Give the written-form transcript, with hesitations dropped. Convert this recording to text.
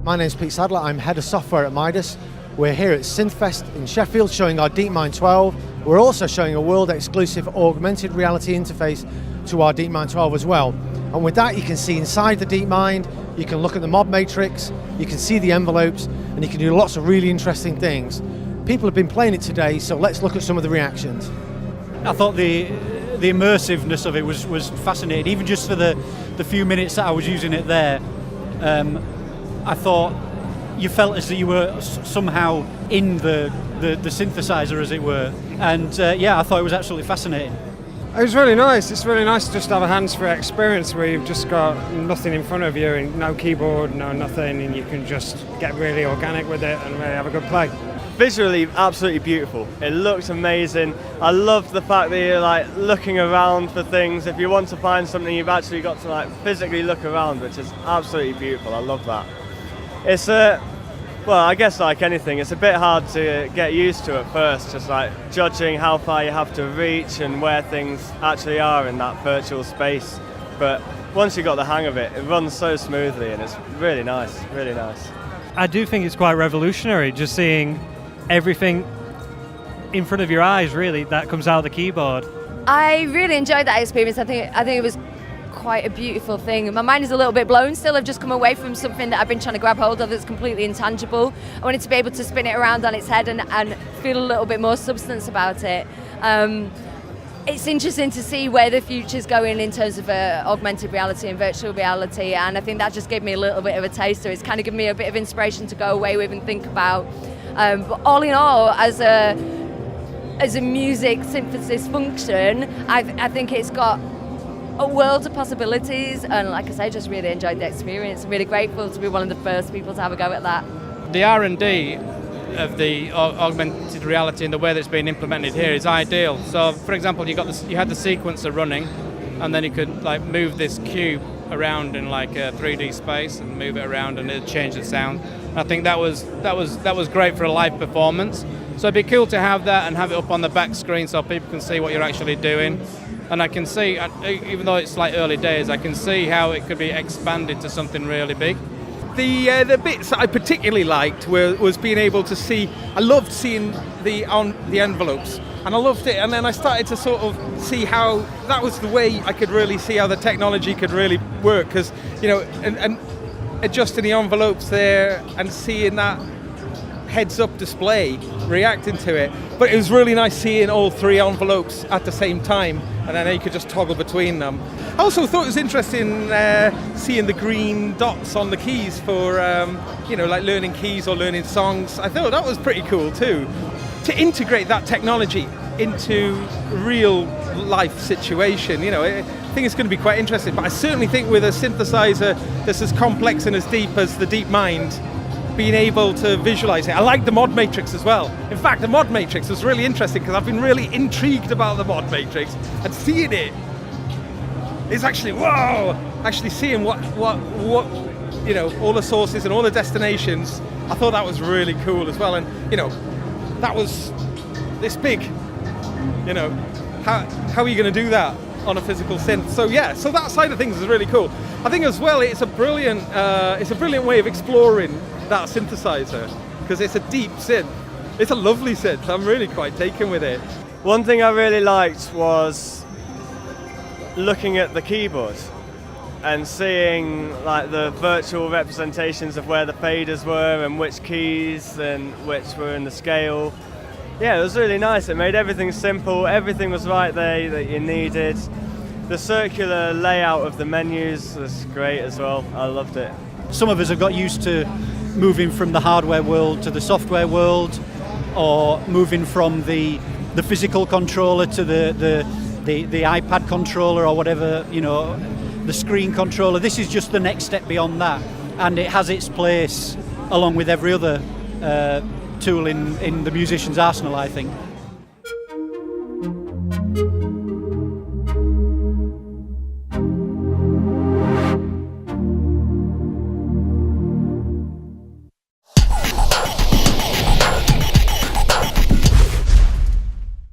My name's Pete Sadler, I'm Head of Software at Midas. We're here at Synthfest in Sheffield showing our DeepMind 12. We're also showing a world-exclusive augmented reality interface to our DeepMind 12 as well. And with that you can see inside the DeepMind, you can look at the mod matrix, you can see the envelopes, and you can do lots of really interesting things. People have been playing it today, so let's look at some of the reactions. I thought the immersiveness of it was fascinating, even just for the few minutes that I was using it there. I thought you felt as though you were somehow in the synthesizer, as it were, and yeah, I thought it was absolutely fascinating. It was really nice. It's really nice to just have a hands-free experience where you've just got nothing in front of you and no keyboard, no nothing, and you can just get really organic with it and really have a good play. Visually, absolutely beautiful. It looks amazing. I love the fact that you're like looking around for things. If you want to find something, you've actually got to like physically look around, which is absolutely beautiful. I love that. It's well, I guess like anything, it's a bit hard to get used to at first, just like judging how far you have to reach and where things actually are in that virtual space. But once you got the hang of it, it runs so smoothly and it's really nice, really nice. I do think it's quite revolutionary, just seeing everything in front of your eyes, really, that comes out of the keyboard. I really enjoyed that experience. I think it was quite a beautiful thing. My mind is a little bit blown still. I've just come away from something that I've been trying to grab hold of that's completely intangible. I wanted to be able to spin it around on its head and feel a little bit more substance about it. It's interesting to see where the future's going in terms of augmented reality and virtual reality, and I think that just gave me a little bit of a taster. It's kind of given me a bit of inspiration to go away with and think about. But all in all, as a music synthesis function, I think it's got a world of possibilities, and like I say, just really enjoyed the experience. I'm really grateful to be one of the first people to have a go at that. The R&D of the augmented reality and the way that it's being implemented here is ideal. So, for example, you had the sequencer running, and then you could like move this cube around in like a 3D space and move it around, and it'd change the sound. I think that was great for a live performance. So it'd be cool to have that and have it up on the back screen so people can see what you're actually doing. And I can see, even though it's like early days, I can see how it could be expanded to something really big. The bits that I particularly liked was being able to see. I loved seeing the envelopes, and I loved it. And then I started to sort of see how that was the way I could really see how the technology could really work, because and adjusting the envelopes there and seeing that heads-up display reacting to it. But it was really nice seeing all three envelopes at the same time, and then you could just toggle between them. I also thought it was interesting seeing the green dots on the keys for like learning keys or learning songs. I thought that was pretty cool too. To integrate that technology into real life situation, I think it's going to be quite interesting. But I certainly think with a synthesizer that's as complex and as deep as the DeepMind, being able to visualize it. I like the mod matrix as well. In fact, the mod matrix was really interesting because I've been really intrigued about the mod matrix, and seeing it is actually, whoa, actually seeing what all the sources and all the destinations. I thought that was really cool as well. And that was this big. How are you going to do that on a physical synth? So yeah, so that side of things is really cool. I think as well it's a brilliant way of exploring that synthesizer, because it's a deep synth. It's a lovely synth. I'm really quite taken with it. One thing I really liked was looking at the keyboard and seeing like the virtual representations of where the faders were and which keys and which were in the scale. Yeah, it was really nice. It made everything simple. Everything was right there that you needed. The circular layout of the menus was great as well. I loved it. Some of us have got used to moving from the hardware world to the software world, or moving from the physical controller to the iPad controller, or whatever, the screen controller. This is just the next step beyond that, and it has its place along with every other tool in the musician's arsenal, I think.